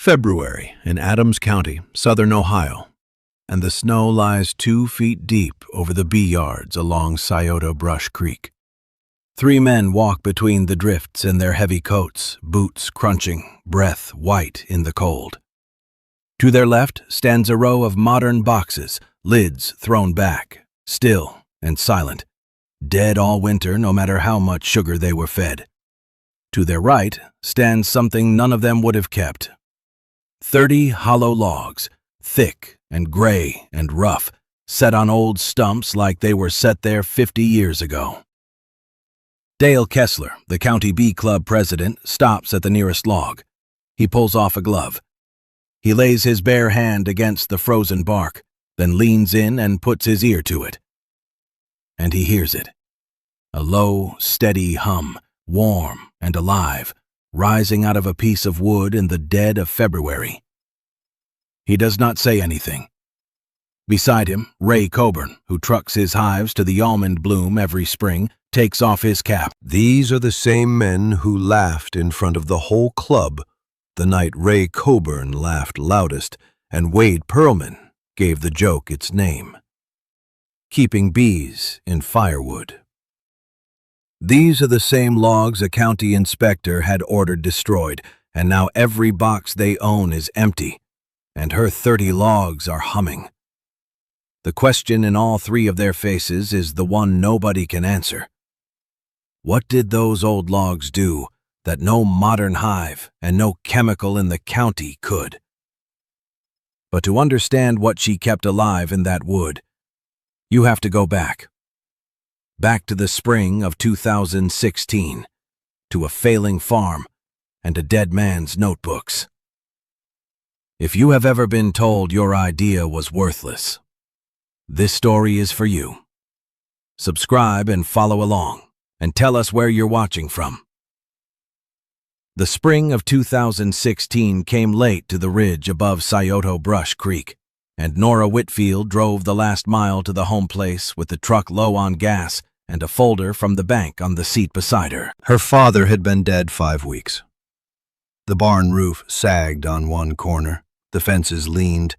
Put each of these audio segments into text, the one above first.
February in Adams County, southern Ohio, and the snow lies 2 feet deep over the bee yards along Scioto Brush Creek. 3 men walk between the drifts in their heavy coats, boots crunching, breath white in the cold. To their left stands a row of modern boxes, lids thrown back, still and silent, dead all winter no matter how much sugar they were fed. To their right stands something none of them would have kept. 30 hollow logs, thick and gray and rough, set on old stumps like they were set there 50 years ago. Dale Kessler, the county bee club president, stops at the nearest log. He pulls off a glove. He lays his bare hand against the frozen bark, then leans in and puts his ear to it. And he hears it. A low, steady hum, warm and alive, rising out of a piece of wood in the dead of February. He does not say anything. Beside him, Ray Coburn, who trucks his hives to the almond bloom every spring, takes off his cap. These are the same men who laughed in front of the whole club the night Ray Coburn laughed loudest and Wade Pearlman gave the joke its name. Keeping bees in firewood. These are the same logs a county inspector had ordered destroyed, and now every box they own is empty, and her 30 logs are humming. The question in all 3 of their faces is the one nobody can answer. What did those old logs do that no modern hive and no chemical in the county could? But to understand what she kept alive in that wood, you have to go back to the spring of 2016, to a failing farm and a dead man's notebooks. If you have ever been told your idea was worthless, this story is for you. Subscribe and follow along, and tell us where you're watching from. The spring of 2016 came late to the ridge above Scioto Brush Creek, and Nora Whitfield drove the last mile to the home place with the truck low on gas and a folder from the bank on the seat beside her. Her father had been dead 5 weeks. The barn roof sagged on one corner, the fences leaned,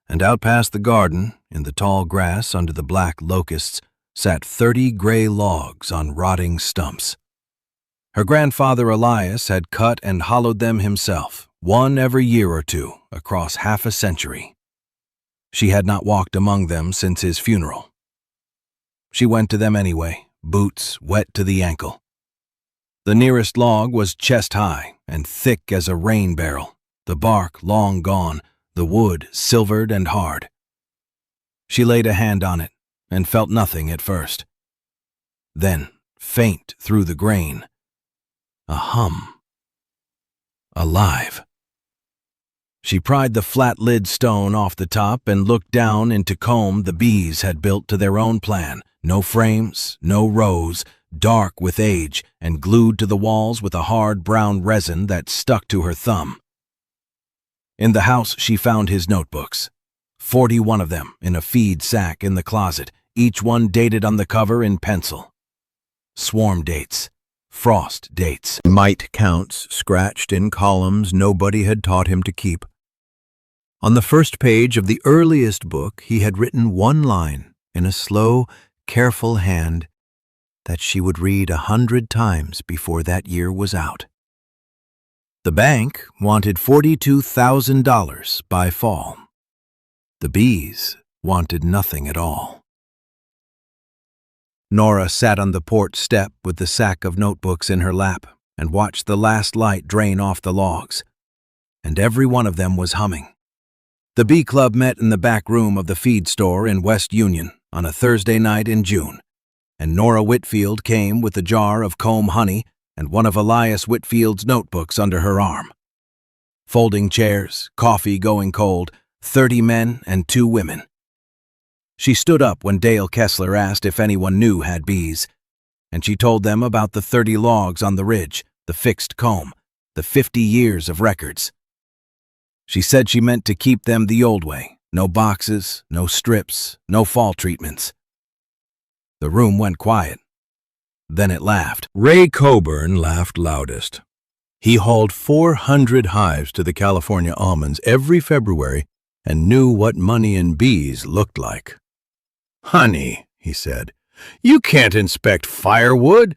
and out past the garden, in the tall grass under the black locusts, sat 30 gray logs on rotting stumps. Her grandfather Elias had cut and hollowed them himself, one every year or two, across half a century. She had not walked among them since his funeral. She went to them anyway, boots wet to the ankle. The nearest log was chest high and thick as a rain barrel, the bark long gone, the wood silvered and hard. She laid a hand on it and felt nothing at first. Then, faint through the grain, a hum. Alive. She pried the flat lid stone off the top and looked down into comb the bees had built to their own plan. No frames, no rows, dark with age and glued to the walls with a hard brown resin that stuck to her thumb. In the house she found his notebooks, 41 of them in a feed sack in the closet, each one dated on the cover in pencil. Swarm dates, frost dates, Mite counts scratched in columns nobody had taught him to keep. On the first page of the earliest book he had written one line in a slow, careful hand that she would read 100 times before that year was out. The bank wanted $42,000 by fall. The bees wanted nothing at all. Nora sat on the porch step with the sack of notebooks in her lap and watched the last light drain off the logs, and every one of them was humming. The bee club met in the back room of the feed store in West Union on a Thursday night in June, and Nora Whitfield came with a jar of comb honey and one of Elias Whitfield's notebooks under her arm. Folding chairs, coffee going cold, 30 men and 2 women. She stood up when Dale Kessler asked if anyone new had bees, and she told them about the 30 logs on the ridge, the fixed comb, the 50 years of records. She said she meant to keep them the old way, no boxes, no strips, no fall treatments. The room went quiet. Then it laughed. Ray Coburn laughed loudest. He hauled 400 hives to the California almonds every February and knew what money in bees looked like. "Honey," he said, "you can't inspect firewood.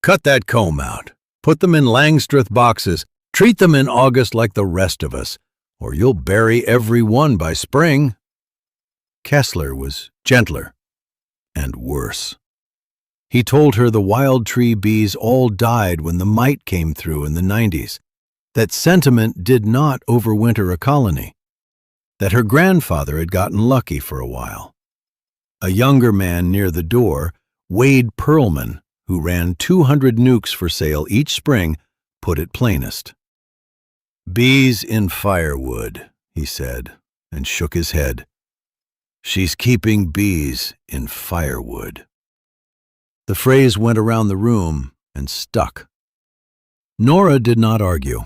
Cut that comb out. Put them in Langstroth boxes. Treat them in August like the rest of us, or you'll bury every one by spring." Kessler was gentler and worse. He told her the wild tree bees all died when the mite came through in the 90s, that sentiment did not overwinter a colony, that her grandfather had gotten lucky for a while. A younger man near the door, Wade Perlman, who ran 200 nukes for sale each spring, put it plainest. "Bees in firewood," he said, and shook his head. "She's keeping bees in firewood." The phrase went around the room and stuck. Nora did not argue.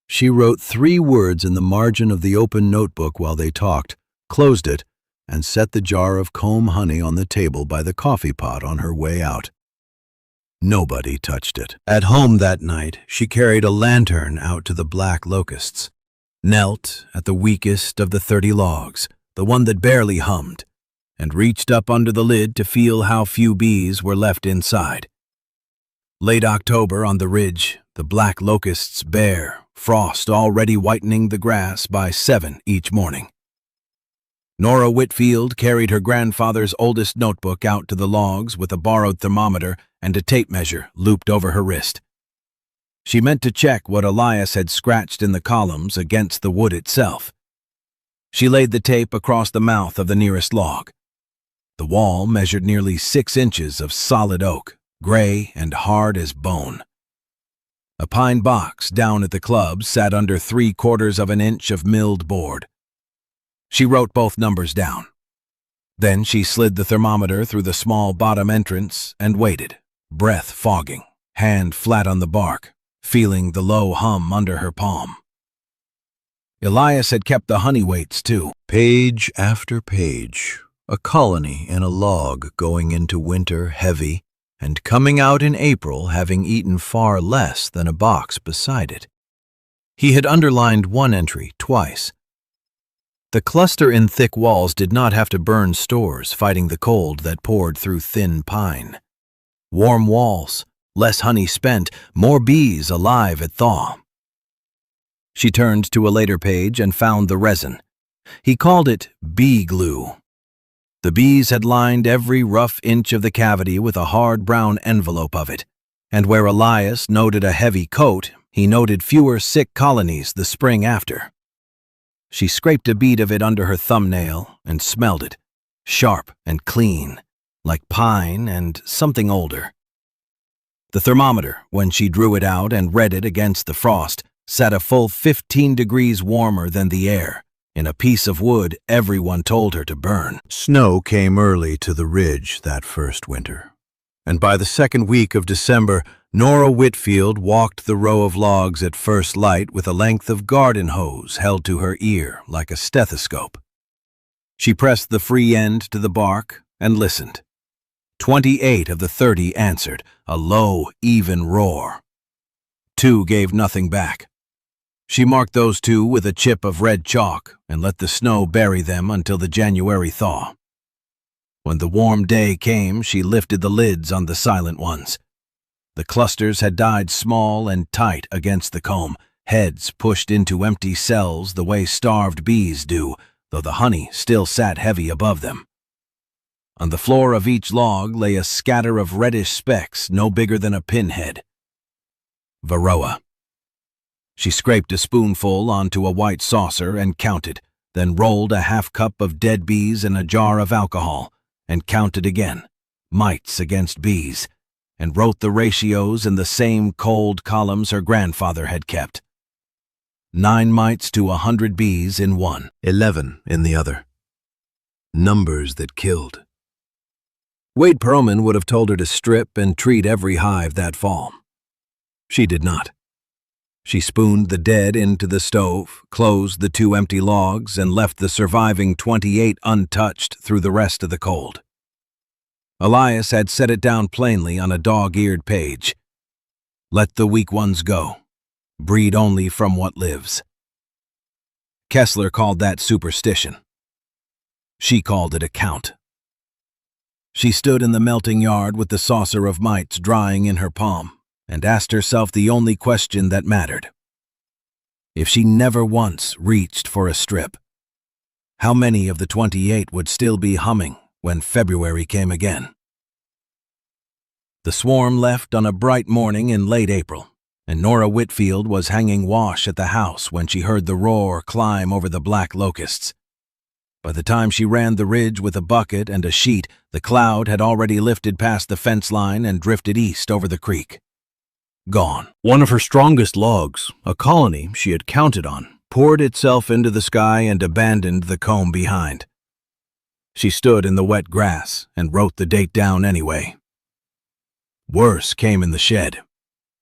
She wrote 3 words in the margin of the open notebook while they talked, closed it, and set the jar of comb honey on the table by the coffee pot on her way out. Nobody touched it. At home that night, she carried a lantern out to the black locusts, knelt at the weakest of the 30 logs, the one that barely hummed, and reached up under the lid to feel how few bees were left inside. Late October on the ridge, the black locusts bare, frost already whitening the grass by 7 each morning. Nora Whitfield carried her grandfather's oldest notebook out to the logs with a borrowed thermometer and a tape measure looped over her wrist. She meant to check what Elias had scratched in the columns against the wood itself. She laid the tape across the mouth of the nearest log. The wall measured nearly 6 inches of solid oak, gray and hard as bone. A pine box down at the club sat under 3/4 of an inch of milled board. She wrote both numbers down. Then she slid the thermometer through the small bottom entrance and waited, breath fogging, hand flat on the bark, feeling the low hum under her palm. Elias had kept the honey weights, too. Page after page, a colony in a log going into winter heavy and coming out in April having eaten far less than a box beside it. He had underlined one entry twice. The cluster in thick walls did not have to burn stores fighting the cold that poured through thin pine. Warm walls, less honey spent, more bees alive at thaw. She turned to a later page and found the resin. He called it bee glue. The bees had lined every rough inch of the cavity with a hard brown envelope of it, and where Elias noted a heavy coat, he noted fewer sick colonies the spring after. She scraped a bead of it under her thumbnail and smelled it, sharp and clean, like pine and something older. The thermometer, when she drew it out and read it against the frost, sat a full 15 degrees warmer than the air, in a piece of wood everyone told her to burn. Snow came early to the ridge that first winter, and by the second week of December, Nora Whitfield walked the row of logs at first light with a length of garden hose held to her ear like a stethoscope. She pressed the free end to the bark and listened. 28 of the 30 answered, a low, even roar. 2 gave nothing back. She marked those 2 with a chip of red chalk and let the snow bury them until the January thaw. When the warm day came, she lifted the lids on the silent ones. The clusters had died small and tight against the comb, heads pushed into empty cells the way starved bees do, though the honey still sat heavy above them. On the floor of each log lay a scatter of reddish specks no bigger than a pinhead. Varroa. She scraped a spoonful onto a white saucer and counted, then rolled a half cup of dead bees in a jar of alcohol and counted again, mites against bees, and wrote the ratios in the same cold columns her grandfather had kept. 9 mites to 100 bees in one, 11 in the other. Numbers that killed. Wade Perlman would have told her to strip and treat every hive that fall. She did not. She spooned the dead into the stove, closed the 2 empty logs, and left the surviving 28 untouched through the rest of the cold. Elias had set it down plainly on a dog-eared page. Let the weak ones go. breed only from what lives. Kessler called that superstition. She called it a count. She stood in the melting yard with the saucer of mites drying in her palm and asked herself the only question that mattered. If she never once reached for a strip, how many of the 28 would still be humming when February came again? The swarm left on a bright morning in late April, and Nora Whitfield was hanging wash at the house when she heard the roar climb over the black locusts. By the time she ran the ridge with a bucket and a sheet, the cloud had already lifted past the fence line and drifted east over the creek. Gone. One of her strongest logs, a colony she had counted on, poured itself into the sky and abandoned the comb behind. She stood in the wet grass and wrote the date down anyway. Worse came in the shed.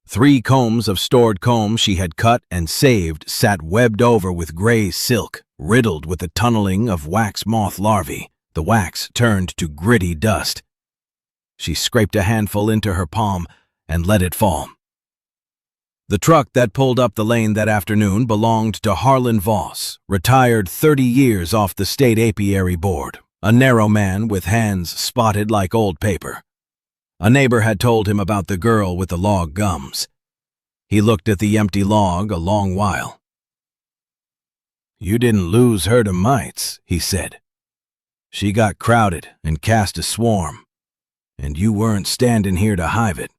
3 combs of stored comb she had cut and saved sat webbed over with gray silk, riddled with the tunneling of wax moth larvae. The wax turned to gritty dust. She scraped a handful into her palm and let it fall. The truck that pulled up the lane that afternoon belonged to Harlan Voss, retired 30 years off the state apiary board, a narrow man with hands spotted like old paper. A neighbor had told him about the girl with the log gums. He looked at the empty log a long while. "You didn't lose her to mites," he said. "She got crowded and cast a swarm, and you weren't standing here to hive it."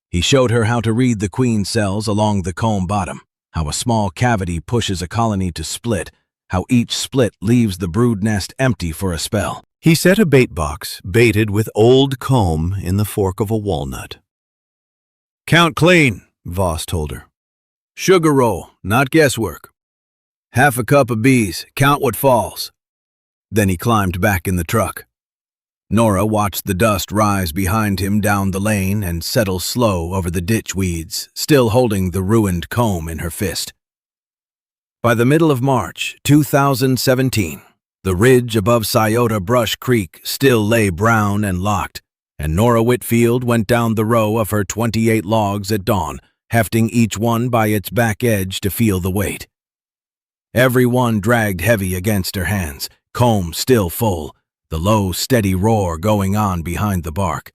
He showed her how to read the queen cells along the comb bottom, how a small cavity pushes a colony to split, how each split leaves the brood nest empty for a spell. He set a bait box, baited with old comb, in the fork of a walnut. "Count clean," Voss told her. "Sugar roll, not guesswork. Half a cup of bees, count what falls." Then he climbed back in the truck. Nora watched the dust rise behind him down the lane and settle slow over the ditch weeds, still holding the ruined comb in her fist. By the middle of March 2017, the ridge above Scioto Brush Creek still lay brown and locked, and Nora Whitfield went down the row of her 28 logs at dawn, hefting each one by its back edge to feel the weight. Every one dragged heavy against her hands, comb still full, the low, steady roar going on behind the bark.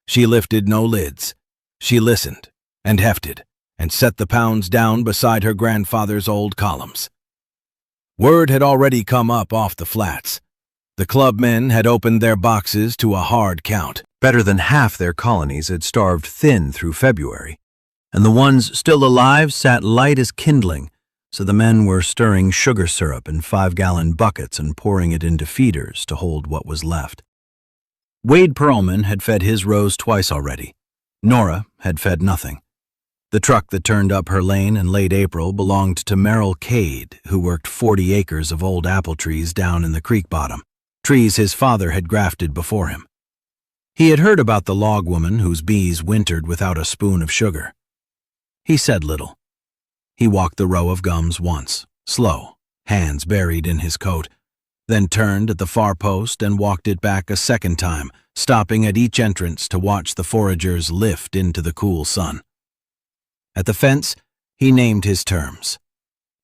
She lifted no lids. She listened and hefted and set the pounds down beside her grandfather's old columns. Word had already come up off the flats. The club men had opened their boxes to a hard count. Better than half their colonies had starved thin through February, and the ones still alive sat light as kindling, so the men were stirring sugar syrup in 5-gallon buckets and pouring it into feeders to hold what was left. Wade Perlman had fed his rows twice already. Nora had fed nothing. The truck that turned up her lane in late April belonged to Merrill Cade, who worked 40 acres of old apple trees down in the creek bottom, trees his father had grafted before him. He had heard about the log woman whose bees wintered without a spoon of sugar. He said little. He walked the row of gums once, slow, hands buried in his coat, then turned at the far post and walked it back a second time, stopping at each entrance to watch the foragers lift into the cool sun. At the fence, he named his terms.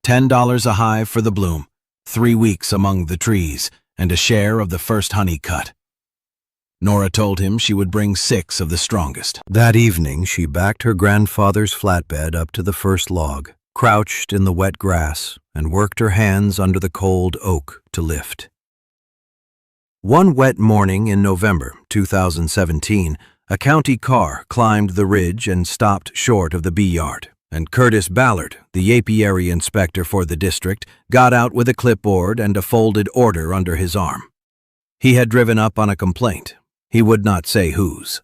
$10 a hive for the bloom, 3 weeks among the trees, and a share of the first honey cut. Nora told him she would bring 6 of the strongest. That evening, she backed her grandfather's flatbed up to the first log, crouched in the wet grass, and worked her hands under the cold oak to lift. One wet morning in November 2017, a county car climbed the ridge and stopped short of the bee yard, and Curtis Ballard, the apiary inspector for the district, got out with a clipboard and a folded order under his arm. He had driven up on a complaint. He would not say whose.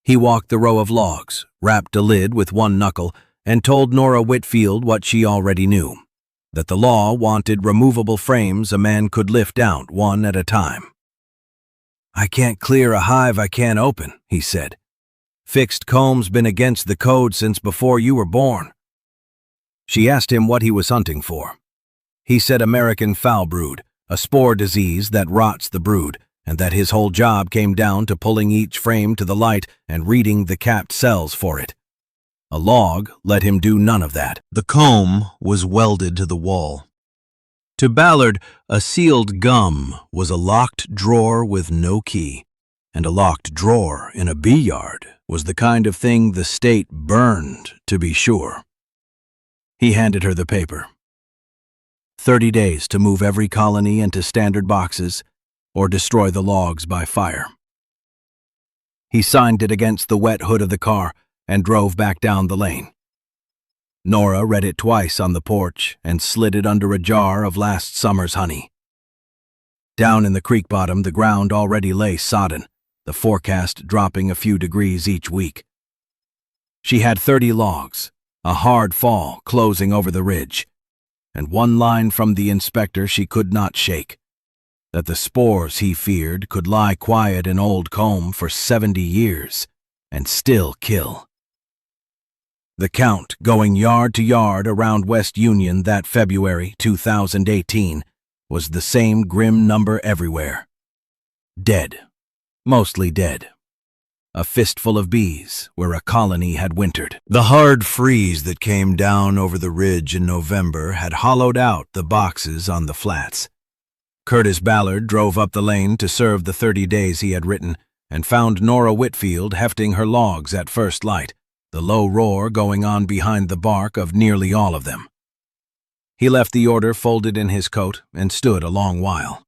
He walked the row of logs, rapped a lid with one knuckle, and told Nora Whitfield what she already knew, that the law wanted removable frames a man could lift out one at a time. "I can't clear a hive I can't open," he said. "Fixed comb's been against the code since before you were born." She asked him what he was hunting for. He said American foul brood, a spore disease that rots the brood, and that his whole job came down to pulling each frame to the light and reading the capped cells for it. A log let him do none of that. The comb was welded to the wall. To Ballard, a sealed gum was a locked drawer with no key, and a locked drawer in a bee yard was the kind of thing the state burned, to be sure. He handed her the paper. 30 days to move every colony into standard boxes or destroy the logs by fire. He signed it against the wet hood of the car and drove back down the lane. Nora read it twice on the porch and slid it under a jar of last summer's honey. Down in the creek bottom, the ground already lay sodden, the forecast dropping a few degrees each week. She had 30 logs, a hard fall closing over the ridge, and one line from the inspector she could not shake, that the spores, he feared, could lie quiet in Old Combe for 70 years and still kill. The count going yard to yard around West Union that February 2018 was the same grim number everywhere. Dead. Mostly dead. A fistful of bees where a colony had wintered. The hard freeze that came down over the ridge in November had hollowed out the boxes on the flats. Curtis Ballard drove up the lane to serve the 30 days he had written and found Nora Whitfield hefting her logs at first light, the low roar going on behind the bark of nearly all of them. He left the order folded in his coat and stood a long while.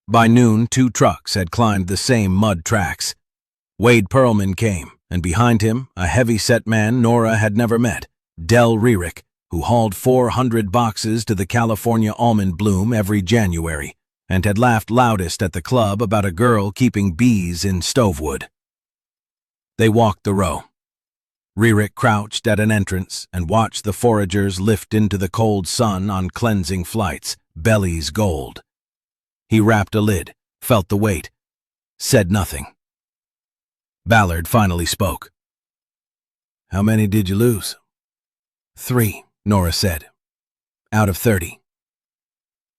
By noon, 2 trucks had climbed the same mud tracks. Wade Pearlman came, and behind him, a heavy-set man Nora had never met, Del Rearick, who hauled 400 boxes to the California almond bloom every January, and had laughed loudest at the club about a girl keeping bees in Stovewood. They walked the row. Rearick crouched at an entrance and watched the foragers lift into the cold sun on cleansing flights, bellies gold. He rapped a lid, felt the weight, said nothing. Ballard finally spoke. "How many did you lose?" 3, Nora said. "Out of 30.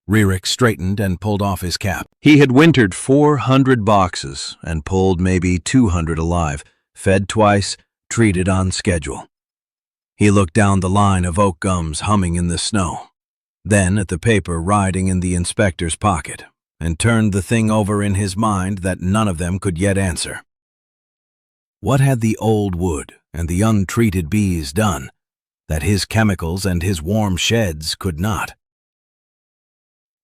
Rearick straightened and pulled off his cap. He had wintered 400 boxes and pulled maybe 200 alive, fed twice, treated on schedule. He looked down the line of oak gums humming in the snow, then at the paper riding in the inspector's pocket, and turned the thing over in his mind that none of them could yet answer. What had the old wood and the untreated bees done that his chemicals and his warm sheds could not?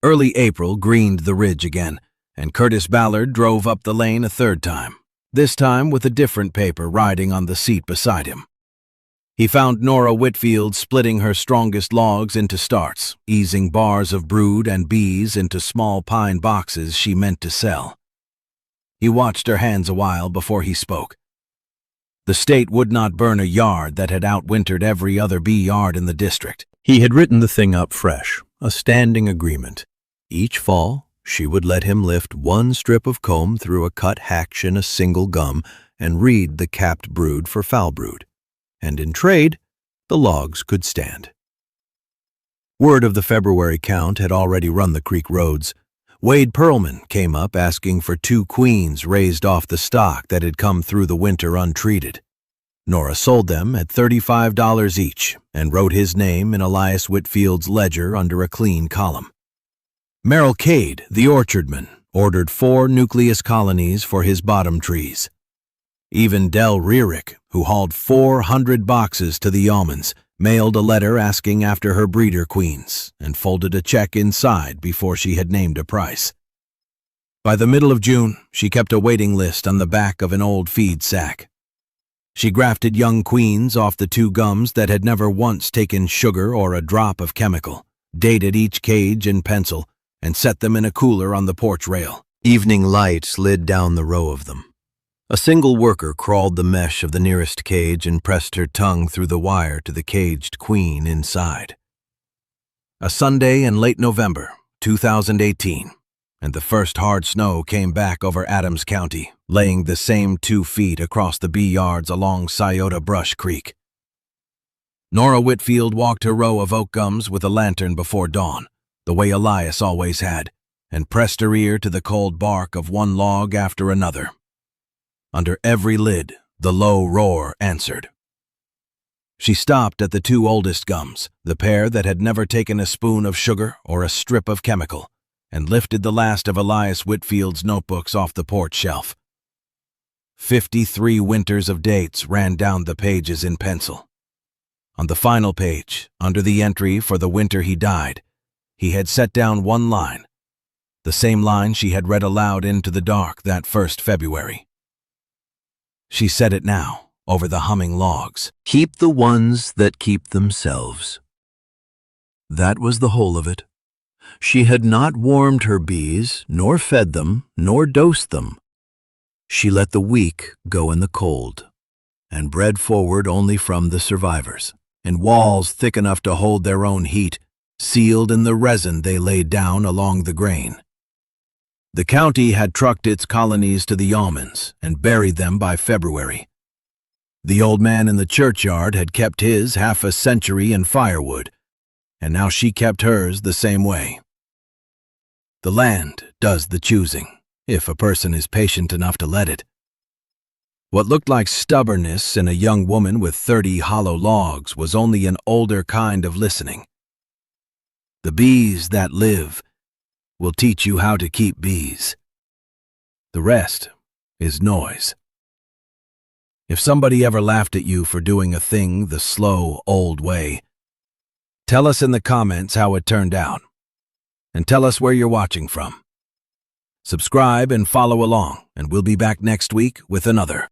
Early April greened the ridge again, and Curtis Ballard drove up the lane a 3rd time, this time with a different paper riding on the seat beside him. He found Nora Whitfield splitting her strongest logs into starts, easing bars of brood and bees into small pine boxes she meant to sell. He watched her hands a while before he spoke. The state would not burn a yard that had outwintered every other bee yard in the district. He had written the thing up fresh, a standing agreement. Each fall, she would let him lift 1 strip of comb through a cut hatch in a single gum and read the capped brood for foul brood. And in trade, the logs could stand. Word of the February count had already run the creek roads. Wade Pearlman came up asking for 2 queens raised off the stock that had come through the winter untreated. Nora sold them at $35 each and wrote his name in Elias Whitfield's ledger under a clean column. Merrill Cade, the orchardman, ordered 4 nucleus colonies for his bottom trees. Even Del Rearick, who hauled 400 boxes to the almonds, mailed a letter asking after her breeder queens and folded a check inside before she had named a price. By the middle of June, she kept a waiting list on the back of an old feed sack. She grafted young queens off the 2 gums that had never once taken sugar or a drop of chemical, dated each cage in pencil, and set them in a cooler on the porch rail. Evening light slid down the row of them. A single worker crawled the mesh of the nearest cage and pressed her tongue through the wire to the caged queen inside. A Sunday in late November, 2018, and the first hard snow came back over Adams County, laying the same 2 feet across the bee yards along Scioto Brush Creek. Nora Whitfield walked her row of oak gums with a lantern before dawn, the way Elias always had, and pressed her ear to the cold bark of one log after another. Under every lid, the low roar answered. She stopped at the two oldest gums, the pair that had never taken a spoon of sugar or a strip of chemical, and lifted the last of Elias Whitfield's notebooks off the porch shelf. 53 winters of dates ran down the pages in pencil. On the final page, under the entry for the winter he died, he had set down one line, the same line she had read aloud into the dark that first February. She said it now, over the humming logs. Keep the ones that keep themselves. That was the whole of it. She had not warmed her bees, nor fed them, nor dosed them. She let the weak go in the cold, and bred forward only from the survivors, in walls thick enough to hold their own heat, sealed in the resin they laid down along the grain. The county had trucked its colonies to the almonds and buried them by February. The old man in the churchyard had kept his half a century in firewood, and now she kept hers the same way. The land does the choosing, if a person is patient enough to let it. What looked like stubbornness in a young woman with 30 hollow logs was only an older kind of listening. The bees that live will teach you how to keep bees. The rest is noise. If somebody ever laughed at you for doing a thing the slow, old way, tell us in the comments how it turned out, and tell us where you're watching from. Subscribe and follow along, and we'll be back next week with another.